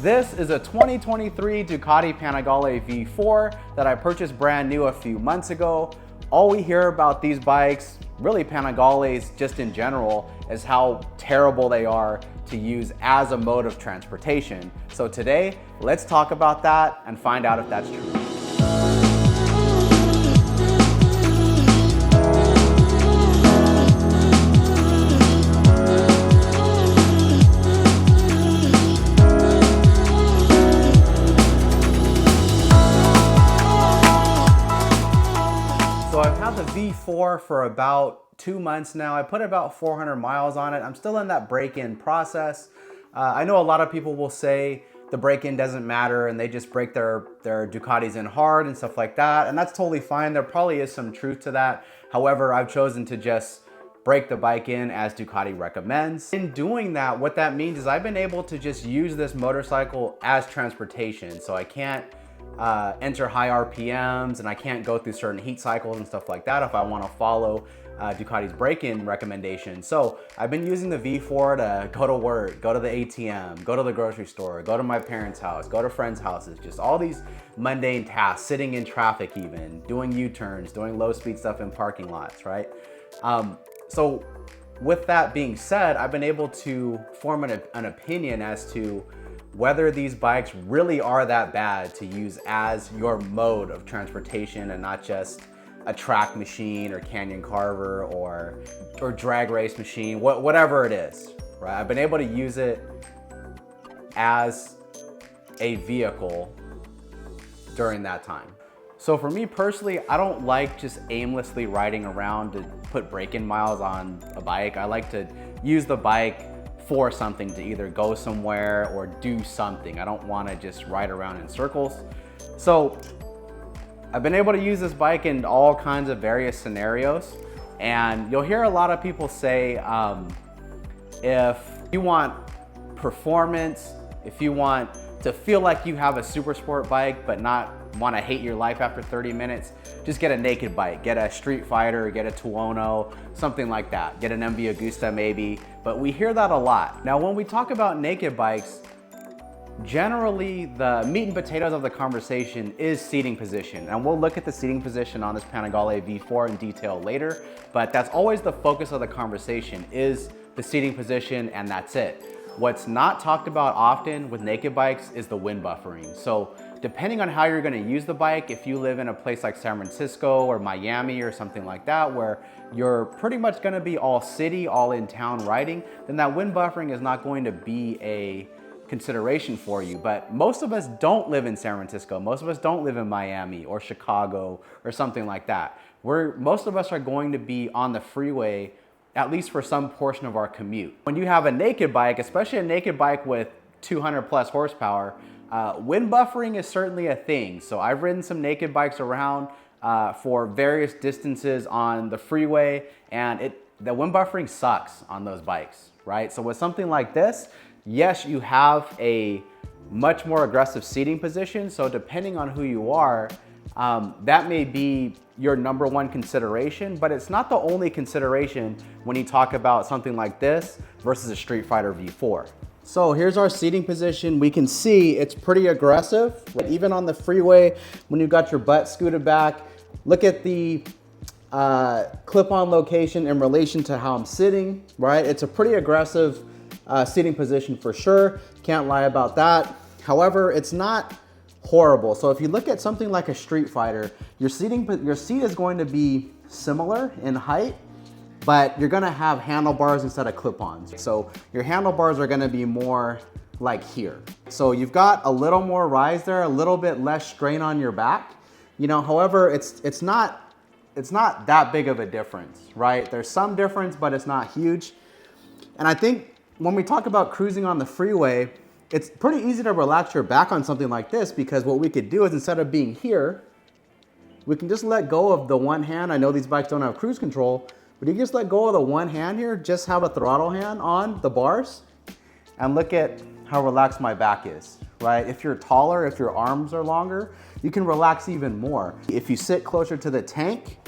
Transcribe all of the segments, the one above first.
This is a 2023 Ducati Panigale V4 that I purchased brand new a few months ago. All we hear about these bikes, really Panigales just in general, is how terrible they are to use as a mode of transportation. So today, let's talk about that and find out if that's true. So I've had the V4 for about 2 months now. I put about 400 miles on it. I'm still in that break-in process. I know a lot of people will say the break-in doesn't matter and they just break their Ducatis in hard and stuff like that. And that's totally fine. There probably is some truth to that. However, I've chosen to just break the bike in as Ducati recommends. In doing that, what that means is I've been able to just use this motorcycle as transportation. So I can't enter high RPMs and I can't go through certain heat cycles and stuff like that if I want to follow Ducati's break-in recommendations. So I've been using the V4 to go to work, go to the ATM, go to the grocery store, go to my parents' house, go to friends' houses, just all these mundane tasks, sitting in traffic even, doing U-turns, doing low-speed stuff in parking lots, right? So with that being said, I've been able to form an opinion as to whether these bikes really are that bad to use as your mode of transportation and not just a track machine or canyon carver or drag race machine, whatever it is, right? I've been able to use it as a vehicle during that time. So for me personally, I don't like just aimlessly riding around to put break-in miles on a bike. I like to use the bike for something, to either go somewhere or do something. I don't want to just ride around in circles. So I've been able to use this bike in all kinds of various scenarios, and you'll hear a lot of people say if you want performance, if you want to feel like you have a super sport bike but not want to hate your life after 30 minutes, just get a naked bike. Get a Street Fighter, get a Tuono, something like that. Get an MV Agusta maybe, but we hear that a lot. Now when we talk about naked bikes, generally the meat and potatoes of the conversation is seating position, and we'll look at the seating position on this Panigale V4 in detail later, but that's always the focus of the conversation, is the seating position, and that's it. What's not talked about often with naked bikes is the wind buffering. So depending on how you're gonna use the bike, if you live in a place like San Francisco or Miami or something like that, where you're pretty much gonna be all city, all in town riding, then that wind buffering is not going to be a consideration for you. But most of us don't live in San Francisco. Most of us don't live in Miami or Chicago or something like that. Most of us are going to be on the freeway at least for some portion of our commute. When you have a naked bike, especially a naked bike with 200 plus horsepower, wind buffering is certainly a thing. So I've ridden some naked bikes around for various distances on the freeway, and the wind buffering sucks on those bikes, right? So with something like this, yes, you have a much more aggressive seating position. So depending on who you are, that may be your number one consideration, but it's not the only consideration when you talk about something like this versus a Street Fighter V4. So here's our seating position. We can see it's pretty aggressive. Even on the freeway, when you've got your butt scooted back, look at the clip-on location in relation to how I'm sitting, right? It's a pretty aggressive seating position for sure. Can't lie about that. However, it's not horrible. So if you look at something like a Street Fighter, your seat is going to be similar in height, but you're gonna have handlebars instead of clip-ons. So your handlebars are gonna be more like here. So you've got a little more rise there, a little bit less strain on your back. You know, however, it's not that big of a difference, right? There's some difference, but it's not huge. And I think when we talk about cruising on the freeway, it's pretty easy to relax your back on something like this, because what we could do is, instead of being here, we can just let go of the one hand. I know these bikes don't have cruise control, but you can just let go of the one hand here, just have a throttle hand on the bars, and look at how relaxed my back is, right? If you're taller, if your arms are longer, you can relax even more. If you sit closer to the tank,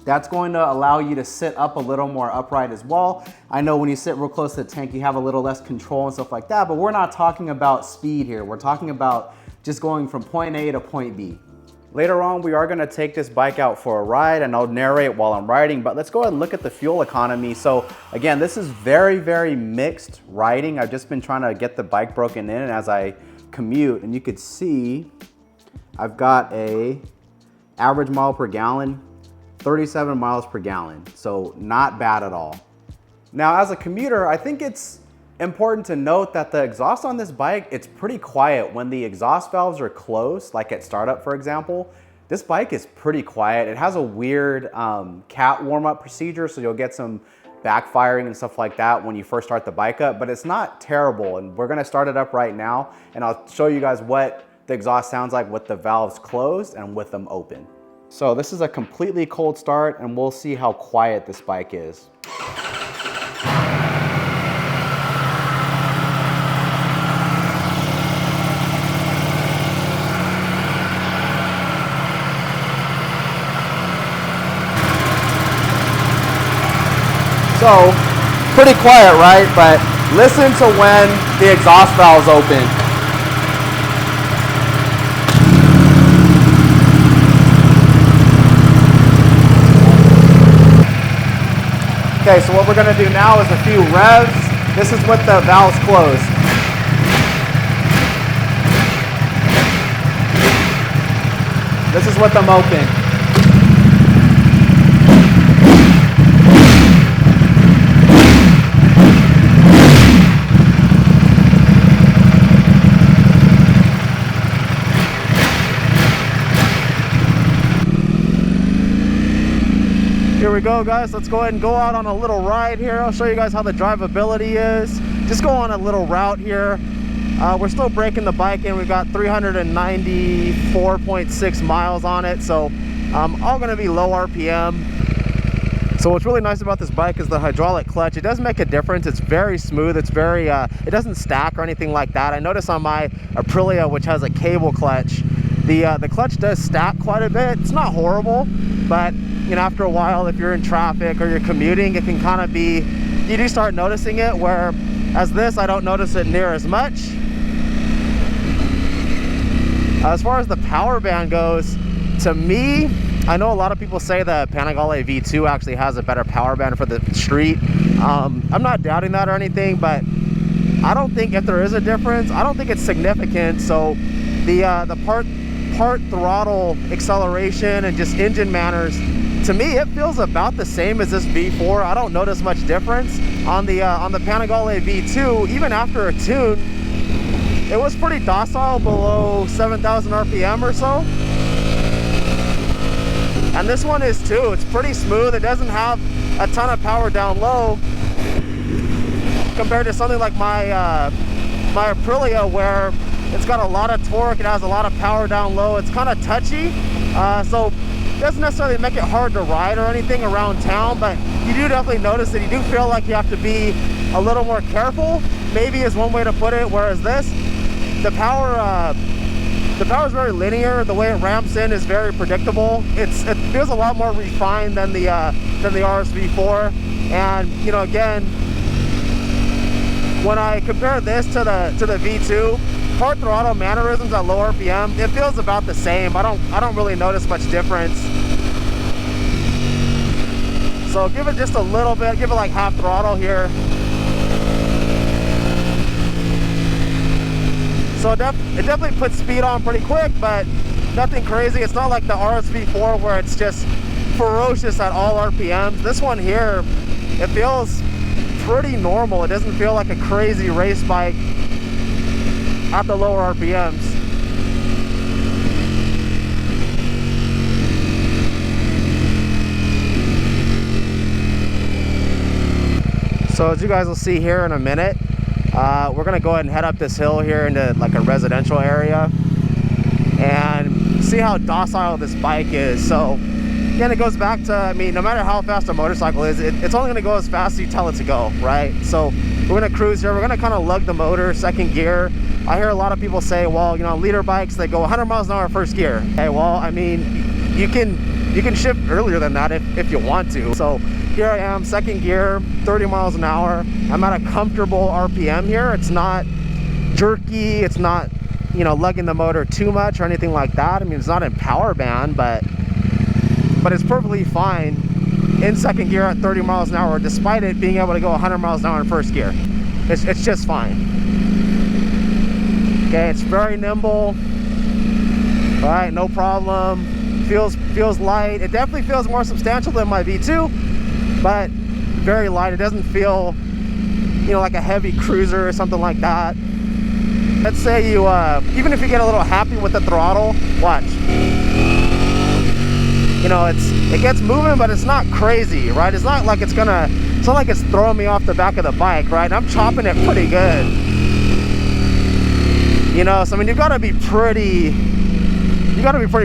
That's going to allow you to sit up a little more upright as well. I know when you sit real close to the tank, you have a little less control and stuff like that, but we're not talking about speed here. We're talking about just going from point A to point B. Later on, we are gonna take this bike out for a ride and I'll narrate while I'm riding, but let's go ahead and look at the fuel economy. So again, this is very, very mixed riding. I've just been trying to get the bike broken in as I commute, and you could see I've got a average mile per gallon, 37 miles per gallon, so not bad at all. Now, as a commuter, I think it's important to note that the exhaust on this bike, it's pretty quiet. When the exhaust valves are closed, like at startup, for example, this bike is pretty quiet. It has a weird cat warm-up procedure, so you'll get some backfiring and stuff like that when you first start the bike up, but it's not terrible. And we're gonna start it up right now, and I'll show you guys what the exhaust sounds like with the valves closed and with them open. So this is a completely cold start, and we'll see how quiet this bike is. So, pretty quiet, right? But listen to when the exhaust valves open. Okay, so what we're gonna do now is a few revs. This is with the valves closed. This is with them open. Here we go, guys. Let's go ahead and go out on a little ride here. I'll show you guys how the drivability is. Just go on a little route here. We're still breaking the bike in. We've got 394.6 miles on it, so all gonna be low RPM. So what's really nice about this bike is the hydraulic clutch. It does make a difference. It's very smooth. It's very, it doesn't stack or anything like that. I noticed on my Aprilia, which has a cable clutch, the clutch does stack quite a bit. It's not horrible, but you know, after a while, if you're in traffic or you're commuting, it can kind of be, you do start noticing it, where as this, I don't notice it near as much. As far as the power band goes, to me, I know a lot of people say the Panigale V4 actually has a better power band for the street. I'm not doubting that or anything, but I don't think, if there is a difference, I don't think it's significant. So the part throttle acceleration and just engine manners, to me, it feels about the same as this V4. I don't notice much difference. On the Panigale V4, even after a tune, it was pretty docile, below 7,000 RPM or so. And this one is too. It's pretty smooth. It doesn't have a ton of power down low compared to something like my my Aprilia, where it's got a lot of torque. It has a lot of power down low. It's kind of touchy. So it doesn't necessarily make it hard to ride or anything around town, but you do definitely notice that you do feel like you have to be a little more careful, maybe is one way to put it. Whereas this, the power is very linear. The way it ramps in is very predictable. It feels a lot more refined than the RSV4. And you know, again, when I compare this to the V2, part throttle mannerisms at low RPM, it feels about the same. I don't really notice much difference. So give it just a little bit, give it like half throttle here. So it definitely puts speed on pretty quick, but nothing crazy. It's not like the RSV4 where it's just ferocious at all RPMs. This one here, it feels pretty normal. It doesn't feel like a crazy race bike at the lower RPMs. So as you guys will see here in a minute, we're gonna go ahead and head up this hill here into like a residential area and see how docile this bike is. So again, it goes back to, I mean, no matter how fast a motorcycle is, it's only gonna go as fast as you tell it to go, right? So we're gonna cruise here. We're gonna kind of lug the motor, second gear. I hear a lot of people say, well, you know, leader bikes, they go 100 miles an hour first gear. Okay, well, I mean, you can You can shift earlier than that if you want to. So here I am, second gear, 30 miles an hour. I'm at a comfortable RPM here. It's not jerky, it's not, you know, lugging the motor too much or anything like that. I mean, it's not in power band, but it's perfectly fine in second gear at 30 miles an hour, despite it being able to go 100 miles an hour in first gear. It's just fine. Okay, it's very nimble. All right, no problem. Feels light. It definitely feels more substantial than my V2, but very light. It doesn't feel, you know, like a heavy cruiser or something like that. Let's say you, even if you get a little happy with the throttle, watch. You know, it gets moving, but it's not crazy, right? It's not like it's not like it's throwing me off the back of the bike, right? I'm chopping it pretty good. You know, so I mean, you've got to be pretty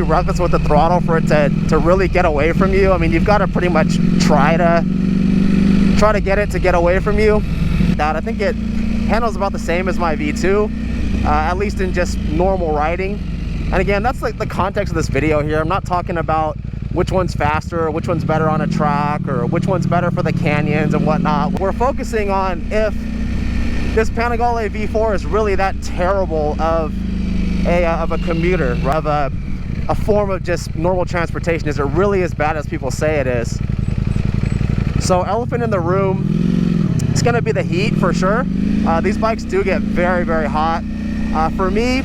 reckless with the throttle for it to really get away from you. I mean, you've got to pretty much try to get it to get away from you. That I think it handles about the same as my V2, at least in just normal riding. And again, that's like the context of this video here. I'm not talking about which one's faster, or which one's better on a track, or which one's better for the canyons and whatnot. We're focusing on if this Panigale V4 is really that terrible of a commuter, of a form of just normal transportation. Is it really as bad as people say it is? So elephant in the room, it's going to be the heat for sure. These bikes do get very, very hot. For me,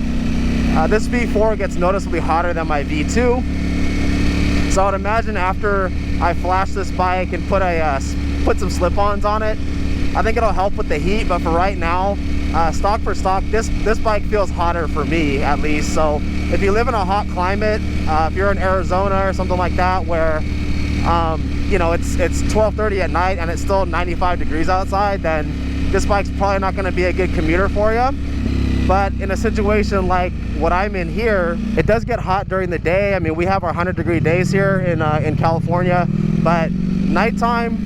this V4 gets noticeably hotter than my V2. So I would imagine after I flash this bike and put some slip-ons on it, I think it'll help with the heat. But for right now, stock for stock, this bike feels hotter for me, at least. So if you live in a hot climate, if you're in Arizona or something like that, where you know, it's 12:30 at night and it's still 95 degrees outside, then this bike's probably not going to be a good commuter for you. But in a situation like what I'm in here, it does get hot during the day. I mean, we have our 100-degree days here in California, but nighttime,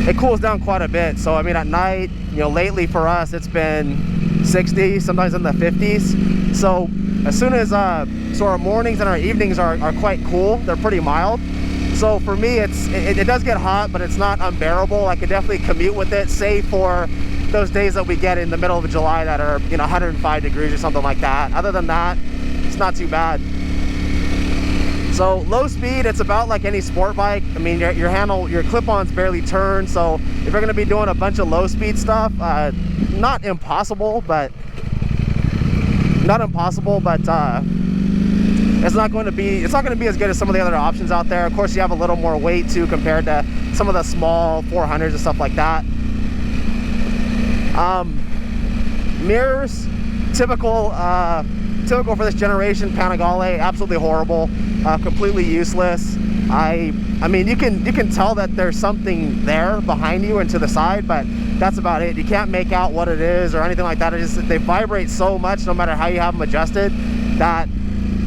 it cools down quite a bit. So I mean, at night, you know, lately for us, it's been 60, sometimes in the 50s. So as soon as so our mornings and our evenings are quite cool. They're pretty mild. So for me, it does get hot, but it's not unbearable. I could definitely commute with it, save for those days that we get in the middle of July that are, you know, 105 degrees or something like that. Other than that, it's not too bad. So low speed, it's about like any sport bike. I mean, your clip-ons barely turn. So if you're gonna be doing a bunch of low speed stuff, not impossible, but it's not going to be as good as some of the other options out there. Of course, you have a little more weight too compared to some of the small 400s and stuff like that. Mirrors, typical for this generation. Panigale, absolutely horrible, completely useless. I mean, you can tell that there's something there behind you and to the side, but that's about it. You can't make out what it is or anything like that. They vibrate so much, no matter how you have them adjusted, that,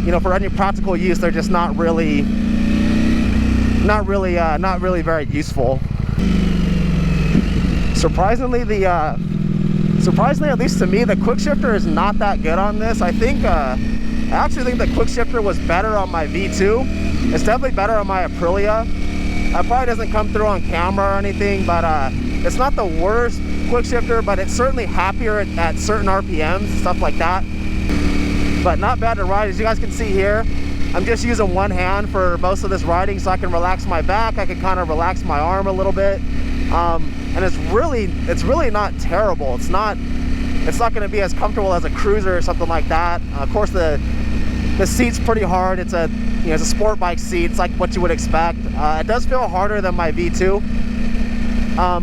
you know, for any practical use, they're just not really very useful. Surprisingly, at least to me, the quick shifter is not that good on this. I actually think the quick shifter was better on my V2. It's definitely better on my Aprilia. It probably doesn't come through on camera or anything, but it's not the worst quick shifter, but it's certainly happier at certain RPMs and stuff like that. But not bad to ride. As you guys can see here, I'm just using one hand for most of this riding, so I can relax my back. I can kind of relax my arm a little bit, and it's really not terrible. It's not going to be as comfortable as a cruiser or something like that. Of course, the seat's pretty hard. It's a sport bike seat. It's like what you would expect. It does feel harder than my V2,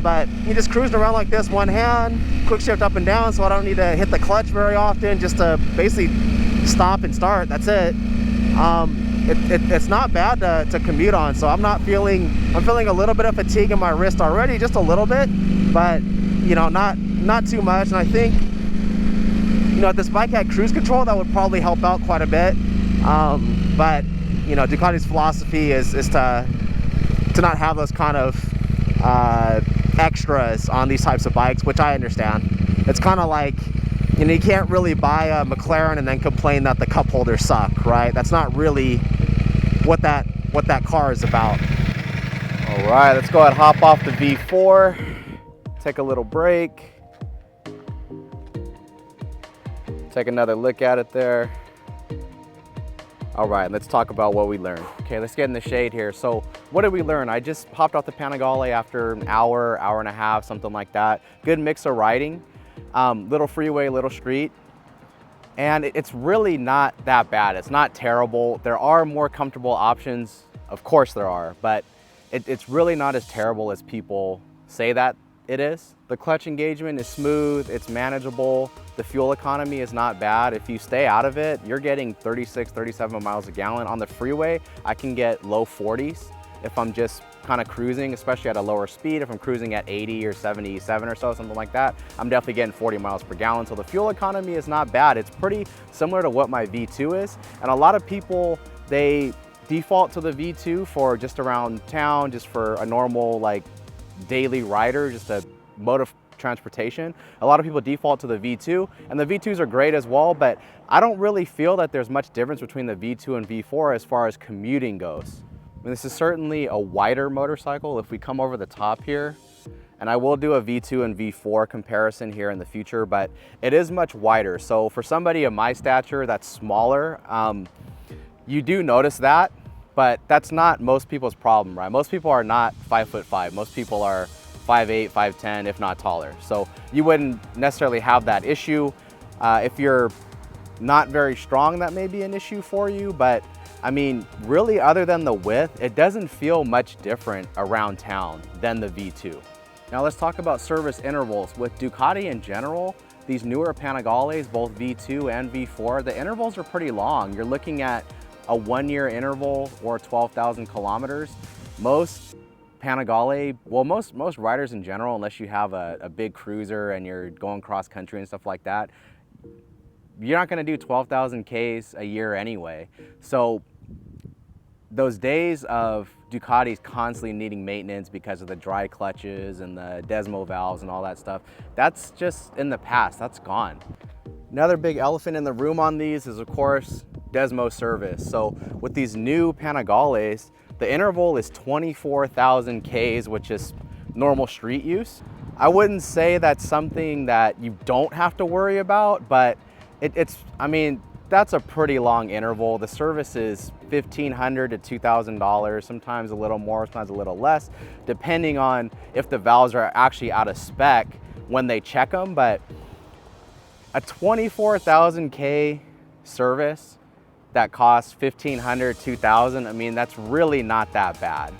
but you just cruising around like this, one hand, quick shift up and down, so I don't need to hit the clutch very often, just to basically stop and start. That's it. It's not bad to commute on. So I'm feeling a little bit of fatigue in my wrist already, just a little bit, but you know, not too much. And I think, you know, if this bike had cruise control, that would probably help out quite a bit. But you know, Ducati's philosophy is to not have those kind of extras on these types of bikes, which I understand. It's kind of like, you know, you can't really buy a McLaren and then complain that the cup holders suck, right? That's not really what that what that car is about. All right, let's go ahead and hop off the V4, take a little break, take another look at it there. All right, let's talk about what we learned. Okay, let's get in the shade here. So what did we learn? I just hopped off the Panigale after an hour, hour and a half, something like that. Good mix of riding, little freeway, little street. And it's really not that bad. It's not terrible. There are more comfortable options. Of course there are, but it's really not as terrible as people say that it is. The clutch engagement is smooth, it's manageable. The fuel economy is not bad. If you stay out of it, you're getting 36, 37 miles a gallon. On the freeway, I can get low 40s if I'm just kind of cruising, especially at a lower speed. If I'm cruising at 80 or 77 or so, something like that, I'm definitely getting 40 miles per gallon. So the fuel economy is not bad. It's pretty similar to what my V2 is. And a lot of people, they default to the V2 for just around town, just for a normal like daily rider, just a mode of transportation. A lot of people default to the V2, and the V2s are great as well, but I don't really feel that there's much difference between the V2 and V4 as far as commuting goes. I mean, this is certainly a wider motorcycle. If we come over the top here, and I will do a V2 and V4 comparison here in the future, but it is much wider. So for somebody of my stature that's smaller, you do notice that, but that's not most people's problem, right? Most people are not 5'5". Most people are 5'8", 5'10", if not taller. So you wouldn't necessarily have that issue. If you're not very strong, that may be an issue for you, but I mean, really other than the width, it doesn't feel much different around town than the V2. Now let's talk about service intervals. With Ducati in general, these newer Panigales, both V2 and V4, the intervals are pretty long. You're looking at a 1-year interval or 12,000 kilometers. Most Panigale, well, most riders in general, unless you have a big cruiser and you're going cross country and stuff like that, you're not gonna do 12,000 Ks a year anyway. So those days of Ducatis constantly needing maintenance because of the dry clutches and the Desmo valves and all that stuff, that's just in the past, that's gone. Another big elephant in the room on these is, of course, Desmo service. So with these new Panigales, the interval is 24,000 Ks, which is normal street use. I wouldn't say that's something that you don't have to worry about, but I mean, that's a pretty long interval. The service is $1,500 to $2,000, sometimes a little more, sometimes a little less, depending on if the valves are actually out of spec when they check them. But a 24,000 K service that costs $1,500, $2,000, I mean, that's really not that bad.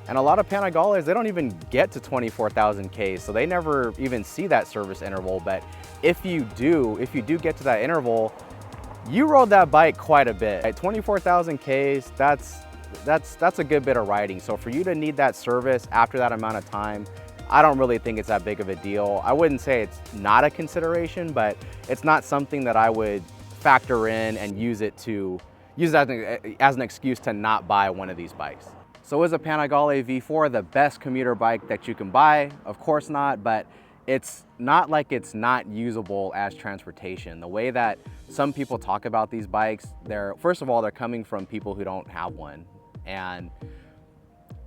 And a lot of Panigales, they don't even get to 24,000 Ks, so they never even see that service interval. But if you do get to that interval, you rode that bike quite a bit. At 24,000 Ks, that's a good bit of riding. So for you to need that service after that amount of time, I don't really think it's that big of a deal. I wouldn't say it's not a consideration, but it's not something that I would factor in and use it as an excuse to not buy one of these bikes. So is a Panigale V4 the best commuter bike that you can buy? Of course not, but it's not like it's not usable as transportation. The way that some people talk about these bikes, first of all, they're coming from people who don't have one. And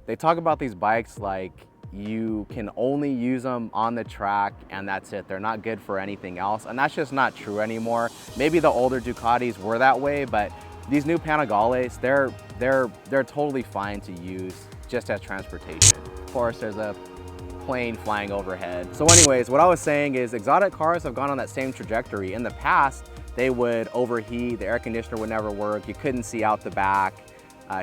they talk about these bikes like you can only use them on the track and that's it. They're not good for anything else. And that's just not true anymore. Maybe the older Ducatis were that way, but these new Panigales, they're totally fine to use just as transportation. Of course, there's a plane flying overhead. So anyways, what I was saying is exotic cars have gone on that same trajectory. In the past, they would overheat, the air conditioner would never work, you couldn't see out the back,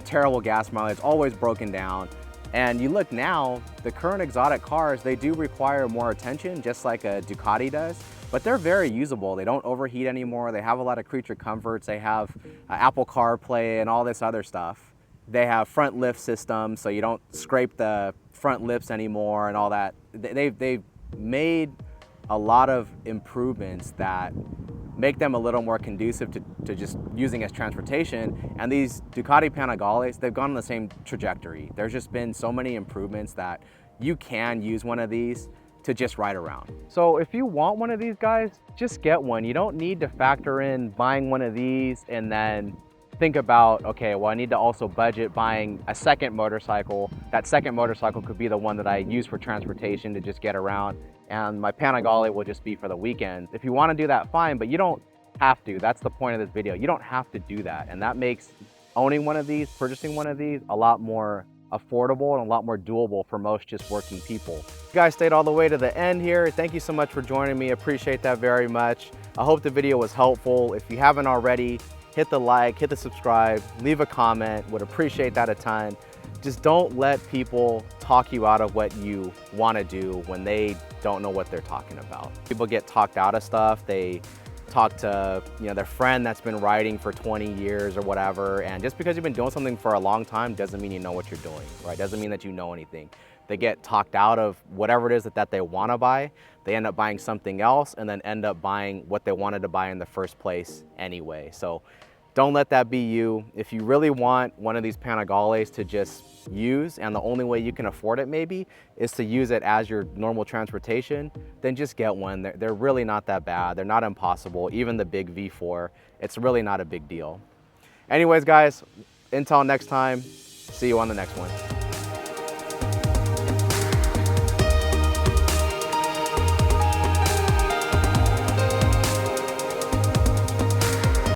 terrible gas mileage, always broken down. And you look now, the current exotic cars, they do require more attention, just like a Ducati does, but they're very usable. They don't overheat anymore. They have a lot of creature comforts. They have Apple CarPlay and all this other stuff. They have front lift systems, so you don't scrape the front lips anymore and all that. They've made a lot of improvements that make them a little more conducive to just using as transportation. And these Ducati Panigales, they've gone on the same trajectory. There's just been so many improvements that you can use one of these to just ride around. So if you want one of these guys, just get one. You don't need to factor in buying one of these and then think about, okay, well, I need to also budget buying a second motorcycle. That second motorcycle could be the one that I use for transportation to just get around, and my Panigale will just be for the weekend. If you want to do that, fine, but you don't have to. That's the point of this video. You don't have to do that, and that makes owning one of these, purchasing one of these, a lot more affordable and a lot more doable for most just working people. You guys stayed all the way to the end here. Thank you so much for joining me. Appreciate that very much. I hope the video was helpful. If you haven't already, hit the like, hit the subscribe, leave a comment. Would appreciate that a ton. Just don't let people talk you out of what you want to do when they don't know what they're talking about. People get talked out of stuff. They talk to their friend that's been riding for 20 years or whatever, and just because you've been doing something for a long time doesn't mean you know what you're doing, right? Doesn't mean that you know anything. They get talked out of whatever it is that they want to buy. They end up buying something else and then end up buying what they wanted to buy in the first place anyway. So don't let that be you. If you really want one of these Panigales to just use, and the only way you can afford it maybe is to use it as your normal transportation, then just get one. They're really not that bad. They're not impossible. Even the big V4, it's really not a big deal. Anyways, guys, until next time, see you on the next one.